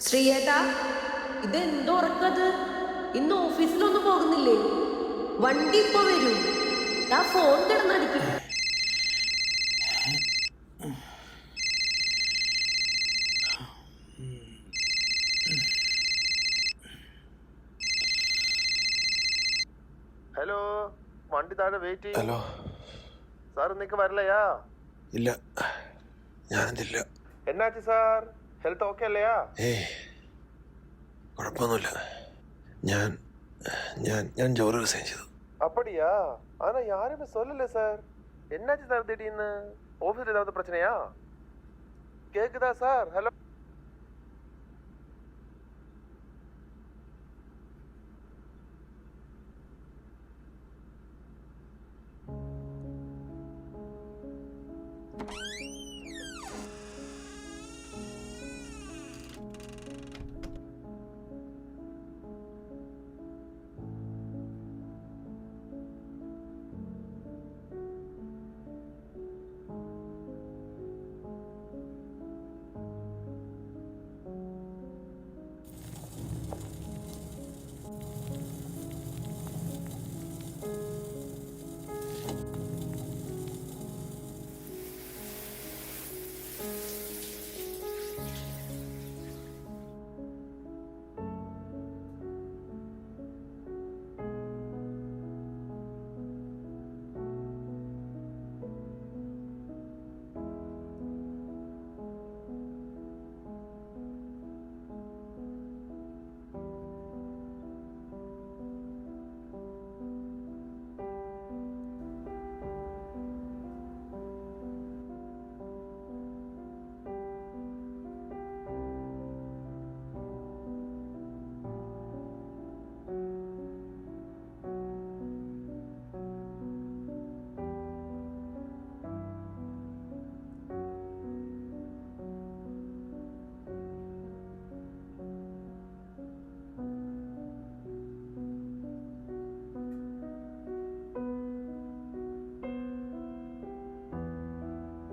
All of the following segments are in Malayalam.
ശ്രീയേട്ടാ, ഇതെന്തുറക്കത്? ഇന്ന് ഓഫീസിലൊന്നും പോകുന്നില്ലേ? വണ്ടി ഇപ്പൊ വരും. ആ ഫോൺ കിടന്നടിക്കും. ഹലോ, വണ്ടി താഴെ വെയിറ്റ് ചെയ്യും. ഹലോ സാർ ഇന്നേക്ക് വരലയാ? ഇല്ല, ഞാനെന്തില്ല. എന്നാച്ചു സാർ, ഹെൽത്ത് ഓക്കെ അല്ലയാ? കുഴപ്പമൊന്നുമില്ല. ഞാൻ ഞാൻ ഞാൻ ജോലി റിസൈൻ ചെയ്തു. அப்படியா? ஆனா யாருமே சொல்லல சார். என்னாச்சு சார் திடீர்னு? ஆஃபீஸ்ல ஏதாவது பிரச்சனையா? கேக்குதா சார்? ஹலோ.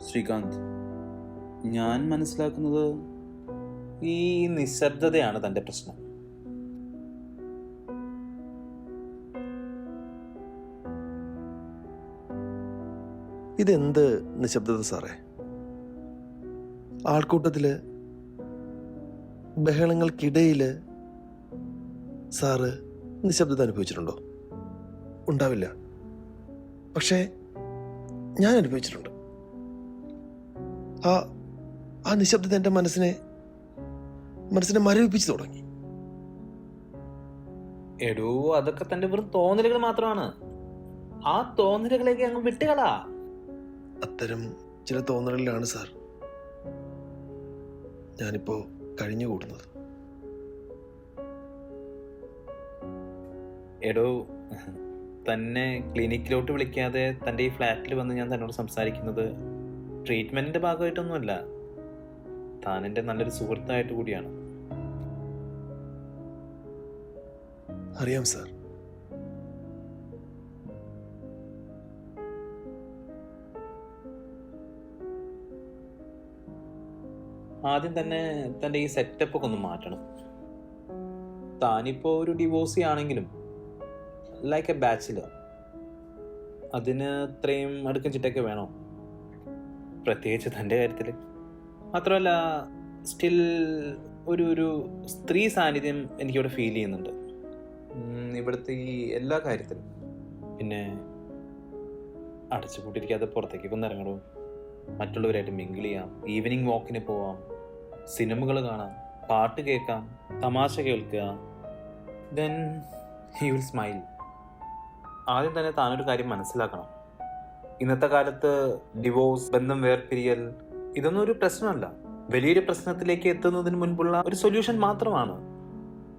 ശ്രീകാന്ത്, ഞാൻ മനസ്സിലാക്കുന്നത് ഈ നിശബ്ദതയാണ് തൻ്റെ പ്രശ്നം. ഇതെന്ത് നിശബ്ദത സാറേ? ആൾക്കൂട്ടത്തില് ബഹളങ്ങൾക്കിടയില് സാറ് നിശബ്ദത അനുഭവിച്ചിട്ടുണ്ടോ? ഉണ്ടാവില്ല. പക്ഷേ ഞാൻ അനുഭവിച്ചിട്ടുണ്ട്. ആ നിശബ്ദത എൻ്റെ മനസ്സിനെ മരവിപ്പിച്ചു തുടങ്ങി. എടോ, അതൊക്കെ തൻ്റെ വെറും തോന്നലുകൾ മാത്രമാണ്. ആ തോന്നലുകളേക്ക് അങ്ങ് വിട്ടുകളാ. അത്തരം ചില തോന്നലുകളിലാണ് സാർ ഞാനിപ്പോ കഴിഞ്ഞുകൂടുന്നത്. എടോ, തന്നെ ക്ലിനിക്കിലോട്ട് വിളിക്കാതെ തൻ്റെ ഈ ഫ്ലാറ്റിൽ വന്ന് ഞാൻ തന്നോട് സംസാരിക്കുന്നത് ട്രീറ്റ്മെന്റിന്റെ ഭാഗമായിട്ടൊന്നുമല്ല. താൻ എൻ്റെ നല്ലൊരു സുഹൃത്തായിട്ട് കൂടിയാണ്. അറിയാം സാർ. ആദ്യം തന്നെ തൻ്റെ ഈ സെറ്റപ്പ് ഒക്കെ ഒന്ന് മാറ്റണം. താനിപ്പോ ഒരു ഡിവോഴ്സി ആണെങ്കിലും ലൈക്ക് എ ബാച്ചിലർ, അതിന് ഇത്രയും അടുക്കും ചിട്ടൊക്കെ വേണോ? പ്രത്യേകിച്ച് തൻ്റെ കാര്യത്തിൽ. മാത്രമല്ല, സ്റ്റിൽ ഒരു സ്ത്രീ സാന്നിധ്യം എനിക്കിവിടെ ഫീൽ ചെയ്യുന്നുണ്ട് ഇവിടുത്തെ ഈ എല്ലാ കാര്യത്തിലും. പിന്നെ അടച്ചുപൂട്ടിരിക്കാതെ പുറത്തേക്കൊക്കെ ഒന്ന് ഇറങ്ങണം, മറ്റുള്ളവരായിട്ട് മിങ്കിൾ ചെയ്യാം, ഈവനിങ് വാക്കിന് പോവാം, സിനിമകൾ കാണാം, പാട്ട് കേൾക്കാം, തമാശ കേൾക്കുക. Then he will smile. ആദ്യം തന്നെ താനൊരു കാര്യം മനസ്സിലാക്കണം. ഇന്നത്തെ കാലത്ത് ഡിവോഴ്സ്, ബന്ധം വേർപിരിയൽ, ഇതൊന്നും ഒരു പ്രശ്നമല്ല. വലിയൊരു പ്രശ്നത്തിലേക്ക് എത്തുന്നതിന് മുൻപുള്ള ഒരു സൊല്യൂഷൻ മാത്രമാണ്.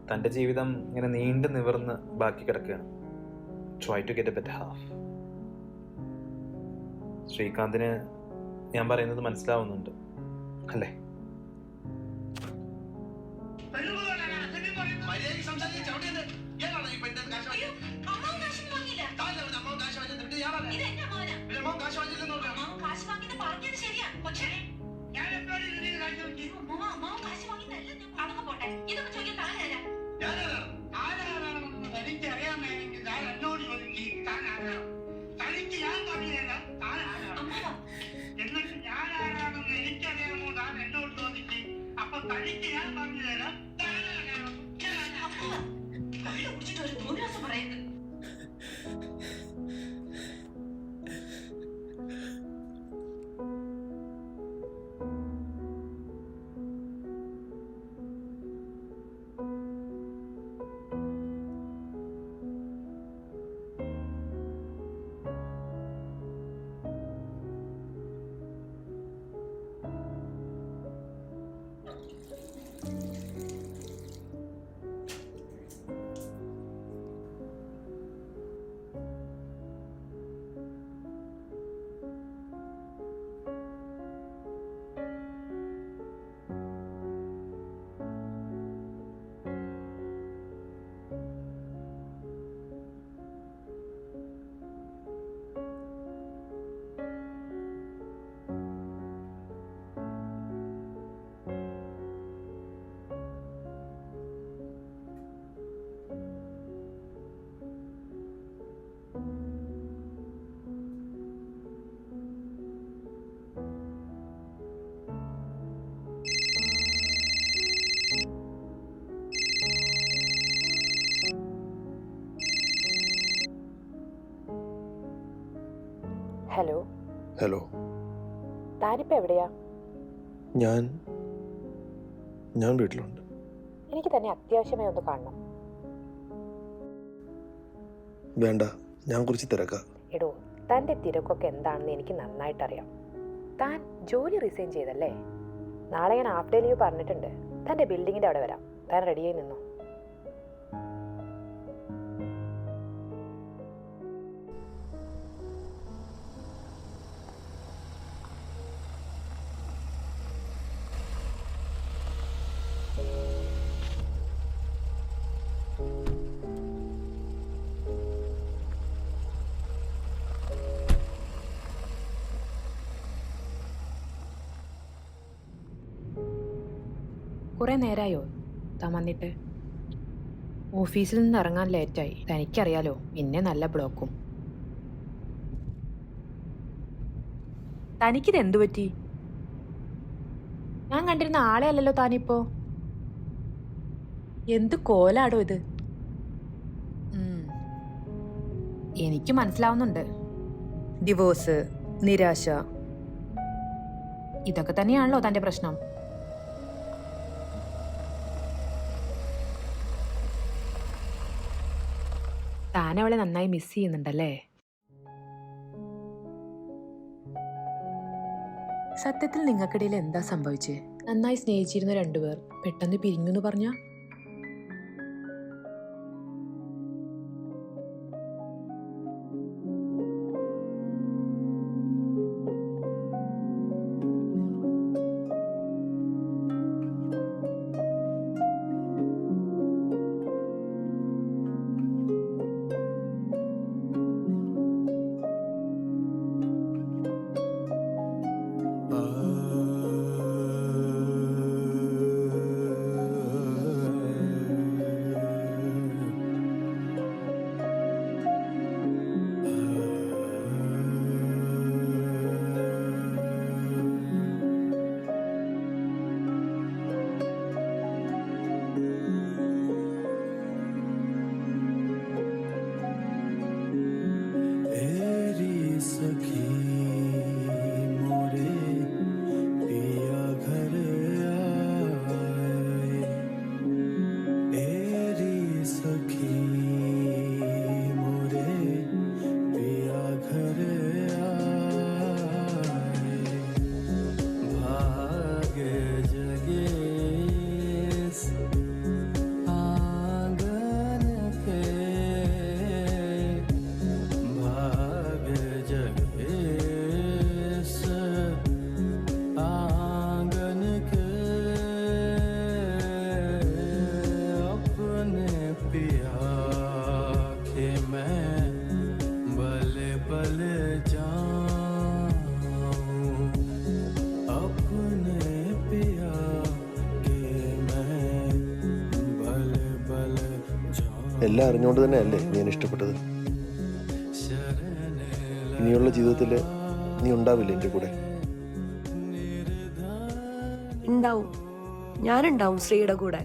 തൻ്റെ ജീവിതം ഇങ്ങനെ നീണ്ടു നിവർന്ന് ബാക്കി കിടക്കുകയാണ്. Try to get a better half. ശ്രീകാന്തിന് ഞാൻ പറയുന്നത് മനസ്സിലാവുന്നുണ്ട് അല്ലേ? കാശ് വാങ്ങിയത് പറഞ്ഞത് ശരിയാ, പക്ഷേ ഞാൻ എപ്പോഴും എന്നിട്ട് ഞാൻ ആരാണെന്ന് എനിക്കറിയാമോ താൻ എന്നോട് ചോദിച്ചു. അപ്പൊ തനിക്ക് ഞാൻ പറഞ്ഞു തരാം ഹലോ, ഹലോ. താനിപ്പോൾ എവിടെയാ? ഞാൻ വീട്ടിലുണ്ട്. എനിക്ക് തന്നെ അത്യാവശ്യമായി ഒന്ന് കാണണം. വേണ്ട, ഞാൻ കുറച്ച് തിരക്കാം. എടോ, തൻ്റെ തിരക്കൊക്കെ എന്താണെന്ന് എനിക്ക് നന്നായിട്ടറിയാം. താൻ ജോലി റിസൈൻ ചെയ്തല്ലേ? നാളെ ഞാൻ ഹാഫ് ഡേ ലീവ് പറഞ്ഞിട്ടുണ്ട്. തൻ്റെ ബിൽഡിങ്ങിൻ്റെ അവിടെ വരാം. താൻ റെഡിയായി നിന്നോ. കുറേ നേരമായോ താൻ വന്നിട്ട്? ഓഫീസിൽ നിന്ന് ഇറങ്ങാൻ ലേറ്റായി. തനിക്കറിയാലോ, പിന്നെ നല്ല ബ്ലോക്കും. തനിക്കിത് എന്തു പറ്റി? ഞാൻ കണ്ടിരുന്ന ആളെ അല്ലല്ലോ താനിപ്പോ. എന്ത് കോലാടോ ഇത്? എനിക്ക് മനസ്സിലാവുന്നുണ്ട്. ഡിവോഴ്സ്, നിരാശ, ഇതൊക്കെ തന്നെയാണല്ലോ തൻ്റെ പ്രശ്നം. താൻ അവളെ നന്നായി മിസ് ചെയ്യുന്നുണ്ടല്ലേ? സത്യത്തിൽ നിങ്ങൾക്കിടയിൽ എന്താ സംഭവിച്ചേ? നന്നായി സ്നേഹിച്ചിരുന്ന രണ്ടുപേർ പെട്ടെന്ന് പിരിഞ്ഞു എന്ന് പറഞ്ഞ? എല്ലാം അറിഞ്ഞുകൊണ്ട് തന്നെ അല്ലേ ഞാൻ ഇഷ്ടപ്പെട്ടത്. ഇനിയുള്ള ജീവിതത്തിൽ നീ ഉണ്ടാവില്ല എൻ്റെ കൂടെ. ഉണ്ടാവും, ഞാനുണ്ടാവും ശ്രീയുടെ കൂടെ.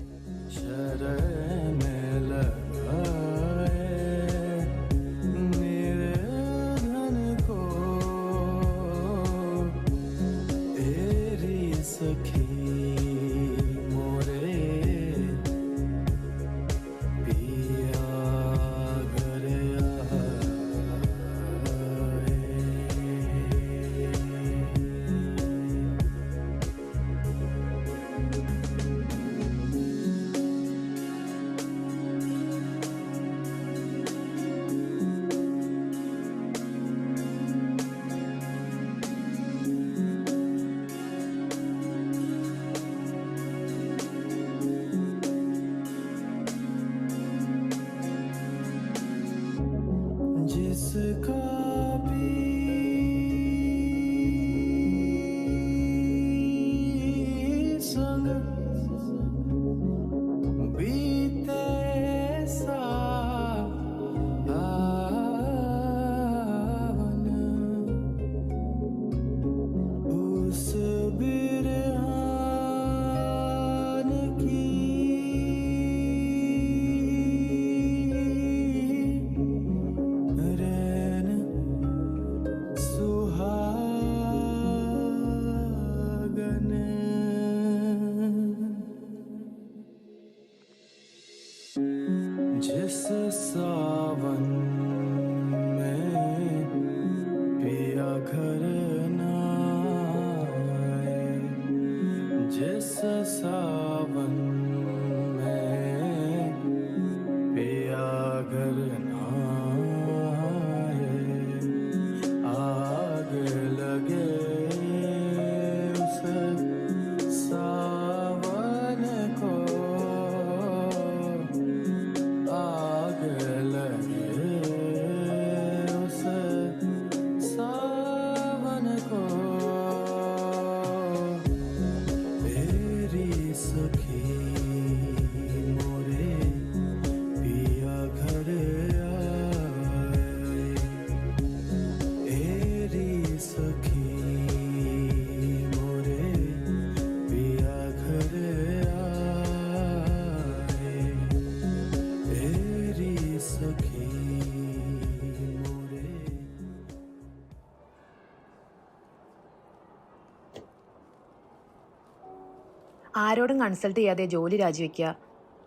ആരോടും കൺസൾട്ട് ചെയ്യാതെ ജോലി രാജിവെക്കുക,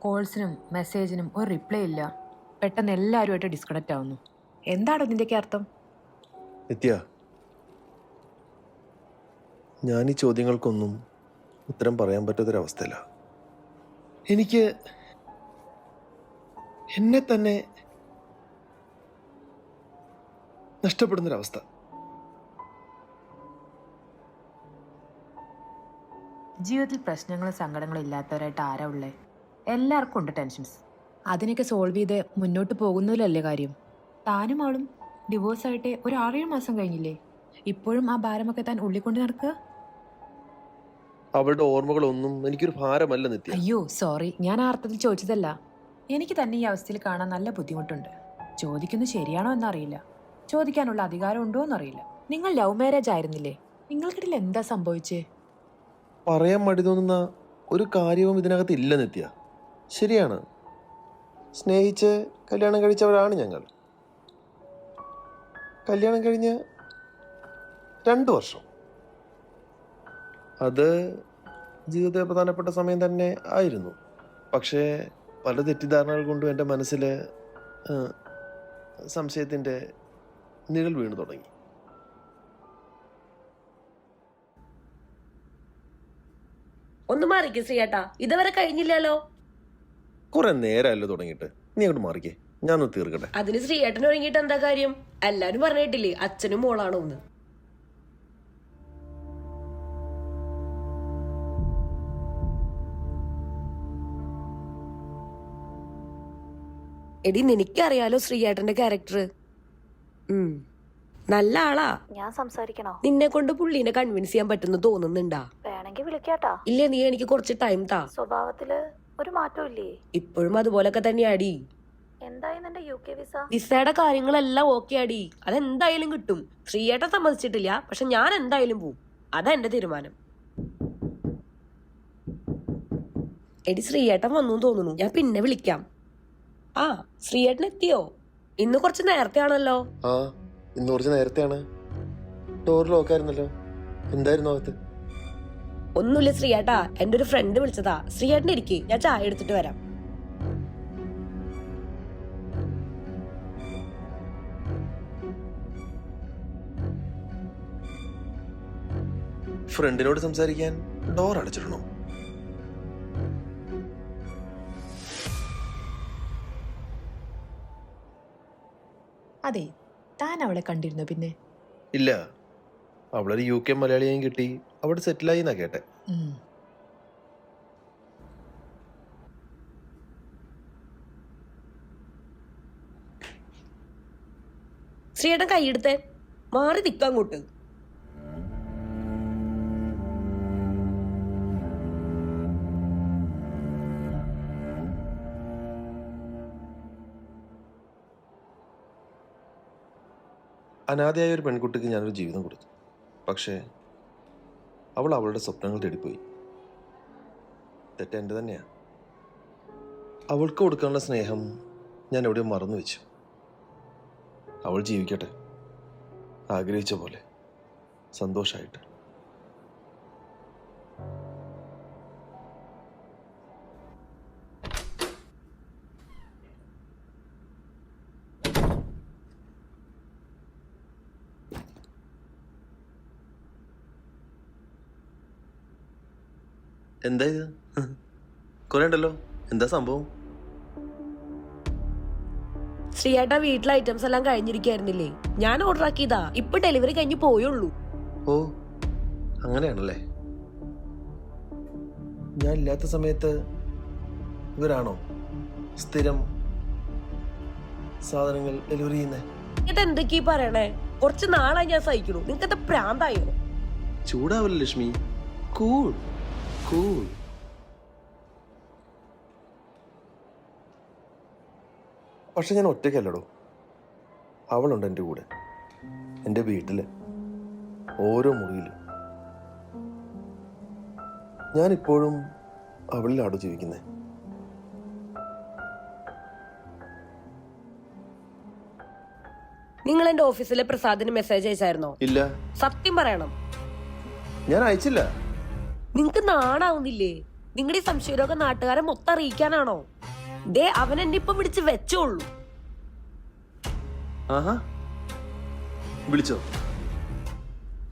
കോൾസിനും മെസ്സേജിനും ഒരു റിപ്ലൈ ഇല്ല, പെട്ടെന്ന് എല്ലാവരുമായിട്ട് ഡിസ്കണക്റ്റ് ആവുന്നു. എന്താണ് ഇതിൻ്റെയൊക്കെ അർത്ഥം? നിത്യ, ഞാൻ ഈ ചോദ്യങ്ങൾക്കൊന്നും ഉത്തരം പറയാൻ പറ്റാത്തൊരവസ്ഥയില്ല. എനിക്ക് എന്നെ തന്നെ നഷ്ടപ്പെടുന്നൊരവസ്ഥ. ജീവിതത്തിൽ പ്രശ്നങ്ങളും സങ്കടങ്ങളും ഇല്ലാത്തവരായിട്ട് ആരാ ഉള്ളേ? എല്ലാവർക്കും ഉണ്ട് ടെൻഷൻസ്. അതിനൊക്കെ സോൾവ് ചെയ്ത് മുന്നോട്ട് പോകുന്നതിലല്ലേ കാര്യം. താനും അവളും ഡിവോഴ്സായിട്ട് ഒരു 6-7 മാസം കഴിഞ്ഞില്ലേ? ഇപ്പോഴും ആ ഭാരമൊക്കെ താൻ ഉള്ളിക്കൊണ്ട് നടക്കുക? അവളുടെ ഓർമ്മകളൊന്നും എനിക്കൊരു ഭാരമല്ല നിത്യ. അയ്യോ സോറി, ഞാൻ ആ അർത്ഥത്തിൽ ചോദിച്ചതല്ല. എനിക്ക് തന്നെ ഈ അവസ്ഥയിൽ കാണാൻ നല്ല ബുദ്ധിമുട്ടുണ്ട്. ചോദിക്കുന്നത് ശരിയാണോ എന്നറിയില്ല, ചോദിക്കാനുള്ള അധികാരം ഉണ്ടോ എന്നറിയില്ല. നിങ്ങൾ ലവ് മാരേജ് ആയിരുന്നില്ലേ? നിങ്ങൾക്കിടയിൽ എന്താ സംഭവിച്ചേ? പറയാൻ മടി തോന്നുന്ന ഒരു കാര്യവും ഇതിനകത്ത് ഇല്ല നിത്യ. ശരിയാണ്, സ്നേഹിച്ച് കല്യാണം കഴിച്ചവരാണ് ഞങ്ങൾ. കല്യാണം കഴിഞ്ഞ് 2 വർഷം, അത് ജീവിതത്തിലെ പ്രധാനപ്പെട്ട സമയം തന്നെ ആയിരുന്നു. പക്ഷേ പല തെറ്റിദ്ധാരണകൾ കൊണ്ടും എൻ്റെ മനസ്സിൽ സംശയത്തിൻ്റെ നിഴൽ വീണു തുടങ്ങി. ഒന്ന് മാറിക്കേ ശ്രീയേട്ടാ, ഇതുവരെ കഴിഞ്ഞില്ലല്ലോ. കുറെ നേരമല്ലോ തുടങ്ങിയിട്ട്, നീ അങ്ങോട്ട് മാറിക്കേ, ഞാനൊന്ന് തീർക്കട്ടെ. അതിന് ശ്രീയേട്ടൻ ഒരുങ്ങിയിട്ട് എന്താ കാര്യം? എല്ലാരും പറഞ്ഞിട്ടില്ലേ അച്ഛനും മോളാണോ എന്ന്. എടി നിനക്കറിയാലോ ശ്രീയേട്ടന്റെ ക്യാരക്ടർ. നല്ല ആളാ. ഞാൻ സംസാരിക്കണോ? നിന്നെ കൊണ്ട് പുള്ളീനെ കൺവിൻസ് ചെയ്യാൻ പറ്റുന്നു തോന്നുന്നുണ്ടാ? വേണമെങ്കിൽ വിളിക്കാട്ടാ. ഇല്ലേ, നീ എനിക്ക് കുറച്ച് ടൈം താ. സ്വഭാവത്തില് ഒരു മാറ്റവും ഇല്ലേ? ഇപ്പോഴും അതുപോലൊക്കെ തന്നെയാടി. എന്തായി നിന്റെ UK വിസ? വിസയുടെ കാര്യങ്ങളെല്ലാം ഓക്കെ ആടി, അതെന്തായാലും കിട്ടും. ശ്രീയേട്ടൻ സമ്മതിച്ചിട്ടില്ല, പക്ഷെ ഞാൻ എന്തായാലും പോവും. അതാ എന്റെ തീരുമാനം. എടി ശ്രീയേട്ടൻ വന്നു തോന്നുന്നു, ഞാൻ പിന്നെ വിളിക്കാം. ആ ശ്രീയേട്ടൻ എത്തിയോ? ഇന്ന് കുറച്ച് നേരത്തെ ആണല്ലോ. ആ ഇന്ന് കുറച്ച് നേരത്തെയാണ്. ഡോർ ലോക്കായിരുന്നല്ലോ. എന്തായിരുന്നു അകത്ത്? ഒന്നുമില്ല ശ്രീയേട്ടാ, എന്റെ ഒരു ഫ്രണ്ട് വിളിച്ചതാ. ശ്രീയേട്ടൻ ഇരിക്ക്, ഞാൻ ചായ എടുത്തിട്ട് വരാം. ഫ്രണ്ടിനോട് സംസാരിക്കാൻ ഡോർ അടച്ചിടണോ? അതെ, താൻ അവളെ കണ്ടിരുന്നു പിന്നെ? ഇല്ല, അവളൊരു UK മലയാളിയെയും കിട്ടി അവിടെ സെറ്റിലായി എന്നാ കേട്ടെ. ശ്രീയേട്ടൻ കൈയെടുത്തേ, മാറി നിൽക്കാം അങ്ങോട്ട്. അനാഥയായ ഒരു പെൺകുട്ടിക്ക് ഞാനൊരു ജീവിതം കൊടുത്തു. പക്ഷേ അവൾ അവളുടെ സ്വപ്നങ്ങൾ തേടിപ്പോയി. തെറ്റ് എൻ്റെ തന്നെയാണ്. അവൾക്ക് കൊടുക്കാനുള്ള സ്നേഹം ഞാൻ എവിടെയോ മറന്നു വെച്ചു. അവൾ ജീവിക്കട്ടെ, ആഗ്രഹിച്ച പോലെ സന്തോഷമായിട്ട്. എന്താ ഇത്? കുറെ ഉണ്ടല്ലോ, എന്താ സംഭവം? ശ്രീയേട്ട വീട്ടിലെ ഐറ്റംസ് എല്ലാം കഴിഞ്ഞിരിക്കായിരുന്നില്ലേ? ഞാൻ ഓർഡർ ആക്കിയതാ, ഇപ്പൊ ഡെലിവറി കഴിഞ്ഞ് പോയുള്ളൂ. ഓ അങ്ങനെയാണല്ലേ. ഞാൻ ഇല്ലാത്ത സമയത്ത് ഇവരാണോ സ്ഥിരം സാധനങ്ങൾ ഡെലിവറി ചെയ്യുന്നേ? എന്നിട്ട് എന്തൊക്കെയാ പറയണേ? കുറച്ച് നാളായി ഞാൻ സഹിക്കണു. നിങ്ങക്കത്തെ പ്രാന്തായോ? ചൂടാവില്ല ലക്ഷ്മി, കൂൾ കൂൾ. പക്ഷെ ഞാൻ ഒറ്റയ്ക്കല്ലടോ. അവളുണ്ട് എൻ്റെ കൂടെ, എൻ്റെ വീട്ടില്, ഓരോ മുറിയിലും. ഞാനിപ്പോഴും അവളിലാടോ ജീവിക്കുന്നത്. നിങ്ങൾ എന്റെ ഓഫീസിലെ പ്രസാദിന് മെസ്സേജ് അയച്ചായിരുന്നോ? ഇല്ല. സത്യം പറയണം, ഞാൻ അയച്ചില്ല. നിങ്ങക്ക് നാണാവുന്നില്ലേ? നിങ്ങളുടെ ഈ സംശയരോഗം നാട്ടുകാരെ മൊത്തം അറിയിക്കാനാണോ? ദേ അവൻ എന്നെ ഇപ്പൊ പിടിച്ച് വെച്ചോളൂ. ആഹാ, വിളിച്ചോ?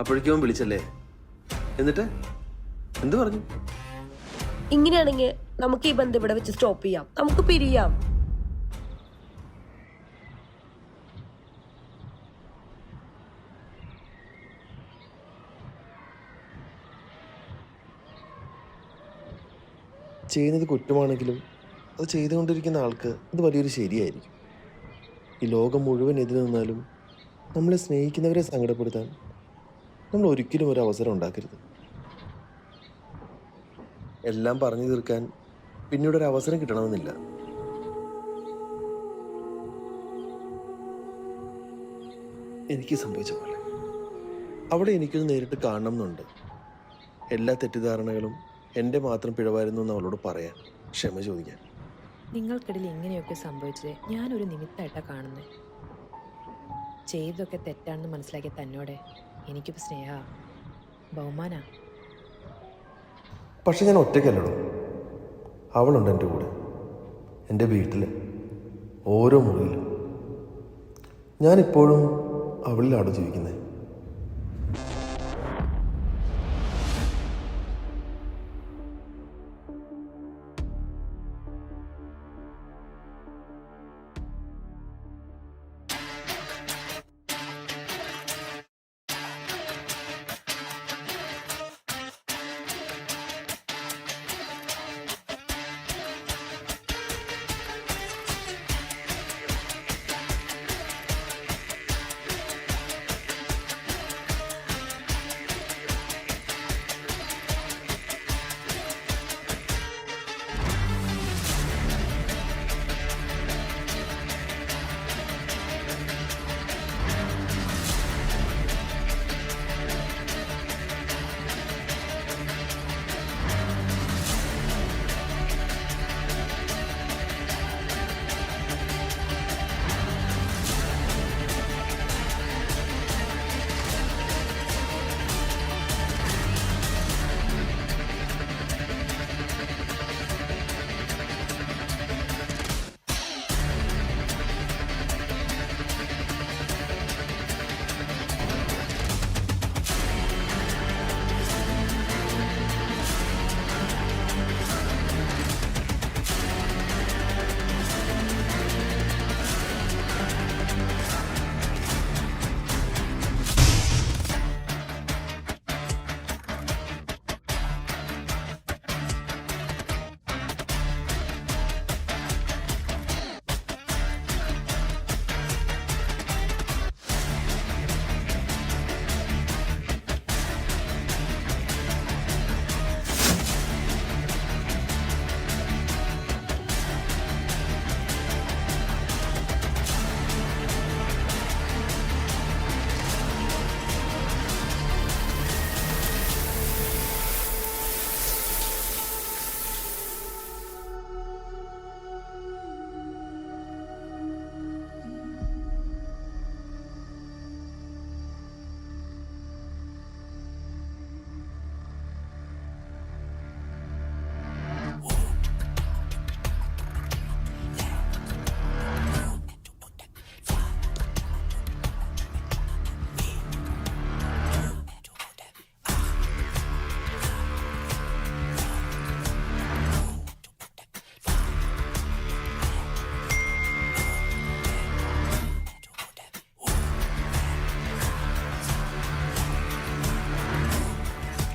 അപ്പോഴേക്കും വിളിച്ചല്ലേ? എന്നിട്ട് എന്ത് പറഞ്ഞു? ഇങ്ങനെയാണെങ്കിൽ നമുക്ക് ഈ ബന്ധം ഇവിടെ വെച്ച് സ്റ്റോപ്പ് ചെയ്യാം, നമുക്ക് പിരിയാം. ചെയ്യുന്നത് കുറ്റമാണെങ്കിലും അത് ചെയ്തുകൊണ്ടിരിക്കുന്ന ആൾക്ക് അത് വലിയൊരു ശരിയായിരിക്കും. ഈ ലോകം മുഴുവൻ എതിര് നിന്നാലും നമ്മളെ സ്നേഹിക്കുന്നവരെ സങ്കടപ്പെടുത്താൻ നമ്മൾ ഒരിക്കലും ഒരു അവസരം ഉണ്ടാക്കരുത്. എല്ലാം പറഞ്ഞു തീർക്കാൻ പിന്നീട് ഒരു അവസരം കിട്ടണമെന്നില്ല. എനിക്ക് സംഭവിച്ച പോലെ അവിടെ എനിക്കൊന്ന് നേരിട്ട് കാണണം എന്നുണ്ട്. എല്ലാ തെറ്റിദ്ധാരണകളും എൻ്റെ മാത്രം പിഴവായിരുന്നു എന്ന് അവളോട് പറയാൻ, ക്ഷമ ചോദിക്കാൻ. നിങ്ങൾക്കിടയിൽ ഇങ്ങനെയൊക്കെ സംഭവിച്ചത് ഞാനൊരു നിമിത്തമായിട്ടാണ് കാണുന്നത്. ചെയ്തതൊക്കെ തെറ്റാണെന്ന് മനസ്സിലാക്കിയ തന്നോടെ എനിക്കിപ്പോൾ സ്നേഹ ബഹുമാന. പക്ഷെ ഞാൻ ഒറ്റയ്ക്കല്ലടോ. അവളുണ്ട് എൻ്റെ കൂടെ, എൻ്റെ വീട്ടിൽ, ഓരോ മുറിയിലും. ഞാനിപ്പോഴും അവളിലാടോ ജീവിക്കുന്നത്.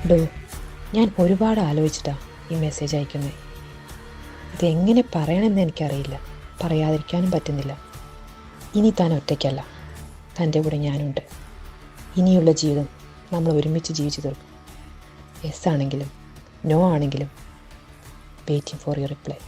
ഡോ, ഞാൻ ഒരുപാട് ആലോചിച്ചിട്ടാണ് ഈ മെസ്സേജ് അയക്കുന്നത്. ഇതെങ്ങനെ പറയണമെന്ന് എനിക്കറിയില്ല, പറയാതിരിക്കാനും പറ്റുന്നില്ല. ഇനി താൻ ഒറ്റയ്ക്കല്ല, തൻ്റെ കൂടെ ഞാനുണ്ട്. ഇനിയുള്ള ജീവിതം നമ്മൾ ഒരുമിച്ച് ജീവിച്ചു തീർക്കും. യെസ് ആണെങ്കിലും നോ ആണെങ്കിലും വെയിറ്റിംഗ് ഫോർ യുവർ റിപ്ലൈ.